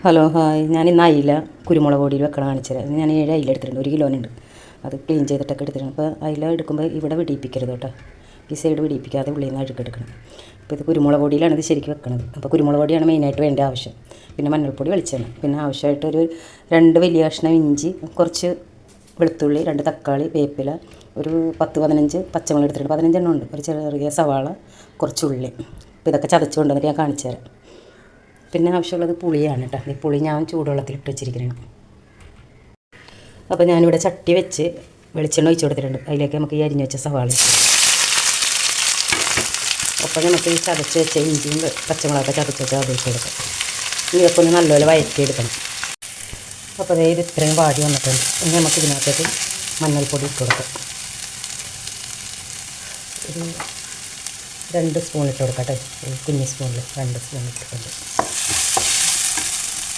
Hello hi, ഞാൻ ഇന്ന് അയില കുരുമുളക് പൊടിയിൽ വെക്കണം കാണിച്ചു തരാം. ഞാൻ 7 അയില എടുത്തിട്ടുണ്ട്, 1 കിലോനുണ്ട്. അത് ക്ലീൻ ചെയ്തിട്ടൊക്കെ എടുത്തിട്ടുണ്ട്. അപ്പോൾ അയില എടുക്കുമ്പോൾ ഇവിടെ വെടിയിപ്പിക്കരുത് കേട്ടോ, ഈ സൈഡ് വെടിയിപ്പിക്കാതെ ഉള്ളിൽ നിന്ന് അഴുക്കെടുക്കണം. അപ്പോൾ ഇത് കുരുമുളക് പൊടിയിലാണ് ഇത് ശരിക്കും വെക്കുന്നത്. അപ്പോൾ കുരുമുളക് പൊടിയാണ് മെയിനായിട്ട് വേണ്ട ആവശ്യം. പിന്നെ മഞ്ഞൾപ്പൊടി, വെളിച്ചെണ്ണ, പിന്നെ ആവശ്യമായിട്ടൊരു 2 വലിയ കഷ്ണം ഇഞ്ചി, കുറച്ച് വെളുത്തുള്ളി, 2 തക്കാളി, വേപ്പില, ഒരു 10-15 പച്ചമുളക് എടുത്തിട്ടുണ്ട്. 15 എണ്ണം ഉണ്ട്. ഒരു ചെറിയ സവാള, കുറച്ച് ഉള്ളി. അപ്പോൾ ഇതൊക്കെ ചതച്ച് കൊണ്ടുവന്നിട്ട് ഞാൻ കാണിച്ചു തരാം. പിന്നെ ആവശ്യമുള്ളത് പുളിയാണ് കേട്ടോ. ഈ പുളി ഞാൻ ചൂടുവെള്ളത്തിൽ ഇട്ട് വെച്ചിരിക്കുന്നത്. അപ്പോൾ ഞാനിവിടെ ചട്ടി വെച്ച് വെളിച്ചെണ്ണ ഒഴിച്ച് കൊടുത്തിട്ടുണ്ട്. അതിലേക്ക് നമുക്ക് ഈ അരിഞ്ഞ് വെച്ച സവാള ഇട്ട്, അപ്പോൾ നമുക്ക് ഈ ചതച്ച് വെച്ച ഇഞ്ചിയും പച്ചമുളകൊക്കെ ചതച്ച് വെച്ചാൽ അത് ഇട്ട് കൊടുക്കാം. ഇതൊക്കെ ഒന്ന് നല്ലപോലെ വഴറ്റിയെടുക്കണം. അപ്പോൾ അതായത് ഇത്രയും വാടി വന്നിട്ടുണ്ട്. ഇനി നമുക്ക് ഇതിനകത്തേക്ക് മഞ്ഞൾപ്പൊടി ഇട്ട് കൊടുക്കാം. ഒരു 2 സ്പൂൺ ഇട്ട് കൊടുക്കട്ടെ. കുഞ്ഞ് സ്പൂണിൽ 2 സ്പൂൺ ഇട്ടിട്ടുണ്ട്.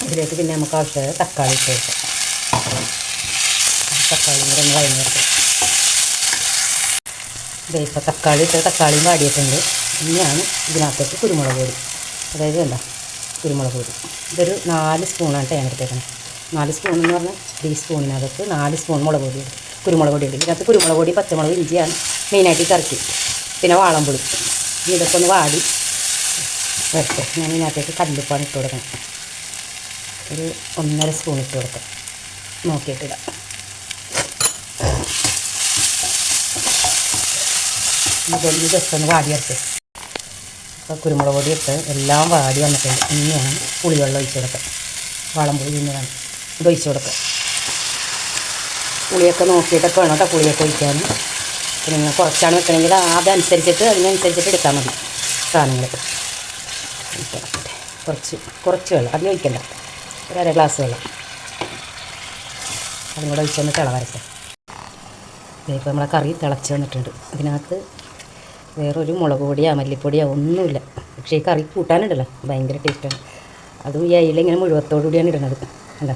ഇതിലേക്ക് പിന്നെ നമുക്ക് ആവശ്യമായ തക്കാളി ഇട്ട് കൊടുക്കാം. തക്കാളി കൂടെ ഒന്ന് വഴഞ്ഞെടുക്കാം. ഇപ്പോൾ തക്കാളി ഇട്ട് തക്കാളിയും വാടിയിട്ടുണ്ട്. ഇനിയാണ് ഇതിനകത്തേക്ക് കുരുമുളക് പൊടി, അതായത് എന്താ കുരുമുളക് പൊടി. ഇതൊരു 4 സ്പൂണാണ് ഞാൻ എടുത്തേക്കണം. 4 സ്പൂൺ എന്ന് പറഞ്ഞാൽ ഈ സ്പൂണിനകത്ത് 4 സ്പൂൺ മുളക് പൊടി, കുരുമുളക് പൊടി ഉണ്ട്. ഇതിനകത്ത് കുരുമുളക് പൊടി, പച്ചമുളക്, ഇഞ്ചിയാണ് മെയിനായിട്ട് കറക്കി. പിന്നെ വാളംപുളി. ഇതൊക്കെ ഒന്ന് വാടി വരട്ടെ. ഞാൻ ഇതിനകത്തേക്ക് കല്ലുപ്പാണ് ഇട്ട് കൊടുക്കണം. ഒരു 1.5 സ്പൂൺ ഇട്ട് കൊടുക്കാം. നോക്കിയിട്ടിടാം. ഇതൊന്ന് ജസ്റ്റ് ഒന്ന് വാടി വരട്ടെ. അപ്പോൾ കുരുമുളക് പൊടി ഇട്ട് എല്ലാം വാടി വന്നിട്ടുണ്ട്. ഇനിയാണ് പുളിവെള്ളം ഒഴിച്ച് കൊടുക്കാം. വാളംപുളി ഇന്നതാണ് ഇത് ഒഴിച്ച് കൊടുക്കാം. പുളിയൊക്കെ നോക്കിയിട്ടൊക്കെ വേണം കേട്ടോ പുളിയൊക്കെ ഒഴിക്കാൻ. പിന്നെ നിങ്ങൾ കുറച്ചാണ് വെക്കണമെങ്കിൽ അതനുസരിച്ചിട്ട് അതിനനുസരിച്ചിട്ട് എടുത്താൽ മതി സാധനങ്ങൾ. കുറച്ച് വെള്ളം അതിൽ ഒഴിക്കണ്ട, ഒരു 1/2 ഗ്ലാസ് വെള്ളം അതും കൂടെ ഒഴിച്ചൊന്ന് തിളവരട്ടെ. ഇപ്പോൾ നമ്മളെ കറി തിളച്ച് വന്നിട്ടുണ്ട്. ഇതിനകത്ത് വേറൊരു മുളക് പൊടിയോ മല്ലിപ്പൊടിയോ ഒന്നുമില്ല. പക്ഷേ ഈ കറി കൂട്ടാനുണ്ടല്ലോ ഭയങ്കര ടേസ്റ്റാണ്. അതും ഈ അയില ഇങ്ങനെ മുഴുവത്തോടു കൂടിയാണ് ഇടുന്നത്. അല്ല,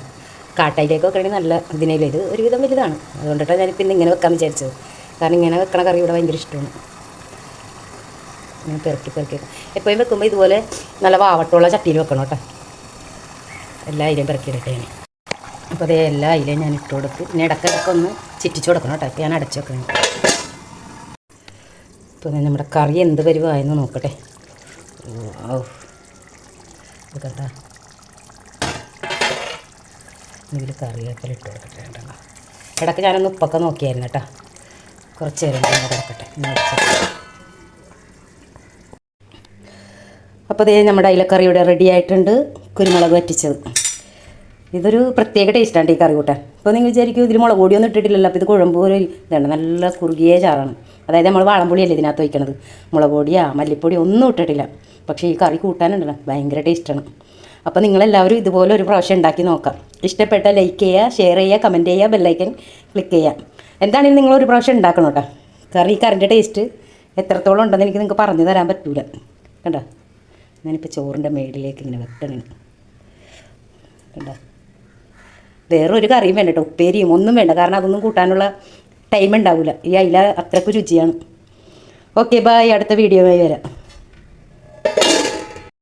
കാട്ടയിലേക്ക് വെക്കണമെങ്കിൽ നല്ല ഇതിനില്ല. ഇത് ഒരുവിധം വലുതാണ്, അതുകൊണ്ടിട്ടാണ് ഞാനിപ്പോൾ ഇന്ന് ഇങ്ങനെ വെക്കാമെന്ന് വിചാരിച്ചത്. കാരണം ഇങ്ങനെ വെക്കണ കറി ഇവിടെ ഭയങ്കര ഇഷ്ടമാണ്. ഞാൻ പെറുക്കി എപ്പോഴും വെക്കുമ്പോൾ ഇതുപോലെ നല്ല വാവട്ടമുള്ള ചട്ടിയിൽ വെക്കണം കേട്ടോ. എല്ലാ അയിലയും പെറുക്കിയിടട്ടെ ഞാൻ. അപ്പോൾ അതേ എല്ലാ അയിലയും ഞാൻ ഇട്ട് കൊടുത്ത് പിന്നെ ഇടയ്ക്കൊക്കെ ഒന്ന് ചിറ്റിച്ച് കൊടുക്കണം കേട്ടോ. ഇപ്പോൾ ഞാൻ അടച്ച് വെക്കണം. ഇപ്പോൾ നമ്മുടെ കറി എന്ത് പരിവായെന്ന് നോക്കട്ടെ. ഓ കേട്ടോ, ഇതിൽ കറിവേപ്പില ഇട്ട് കൊടുക്കട്ടെ. കേട്ടോ, ഇടയ്ക്ക് ഞാനൊന്ന് ഉപ്പൊക്കെ നോക്കിയായിരുന്നു കേട്ടോ. കുറച്ച് നേരം കിടക്കട്ടെ. അപ്പോൾ അതേ നമ്മുടെ അയിലക്കറി ഇവിടെ റെഡി ആയിട്ടുണ്ട്. കുരുമുളക് വറ്റിച്ചത്. ഇതൊരു പ്രത്യേക ടേസ്റ്റാണ് ഈ കറി കൂട്ടാൻ. ഇപ്പോൾ നിങ്ങൾ വിചാരിക്കും ഇതിൽ മുളക് പൊടിയൊന്നും ഇട്ടിട്ടില്ലല്ലോ. അപ്പോൾ ഇത് കുഴമ്പ് പോലെ ഇതാണ്, നല്ല കുറുകിയ ചാറാണ്. അതായത് നമ്മൾ വാളംപുളിയല്ലേ ഇതിനകത്ത് വയ്ക്കണത്. മുളക് പൊടിയോ മല്ലിപ്പൊടിയോ ഒന്നും ഇട്ടിട്ടില്ല. പക്ഷേ ഈ കറി കൂട്ടാനുണ്ടല്ലോ ഭയങ്കര ടേസ്റ്റാണ്. അപ്പോൾ നിങ്ങളെല്ലാവരും ഇതുപോലെ ഒരു പ്രാവശ്യം ഉണ്ടാക്കി നോക്കാം. ഇഷ്ടപ്പെട്ട ലൈക്ക് ചെയ്യുക, ഷെയർ ചെയ്യുക, കമൻറ്റ് ചെയ്യുക, ബെല്ലൈക്കൻ ക്ലിക്ക് ചെയ്യുക. എന്താണെങ്കിലും നിങ്ങളൊരു പ്രാവശ്യം ഉണ്ടാക്കണം കേട്ടോ. കറിൻ്റെ ടേസ്റ്റ് എത്രത്തോളം ഉണ്ടെന്ന് എനിക്ക് നിങ്ങൾക്ക് പറഞ്ഞു തരാൻ പറ്റൂല. കണ്ടോ, ഞാനിപ്പോൾ ചോറിൻ്റെ മേടിലേക്ക് ഇങ്ങനെ വെക്കണം. കണ്ടോ, വേറൊരു കറിയും വേണ്ട കേട്ടോ, ഉപ്പേരിയും ഒന്നും വേണ്ട. കാരണം അതൊന്നും കൂട്ടാനുള്ള ടൈം ഉണ്ടാവില്ല. ഈ അയില അത്രയ്ക്ക് രുചിയാണ്. Okay, bye. അടുത്ത വീഡിയോയുമായി വരാം.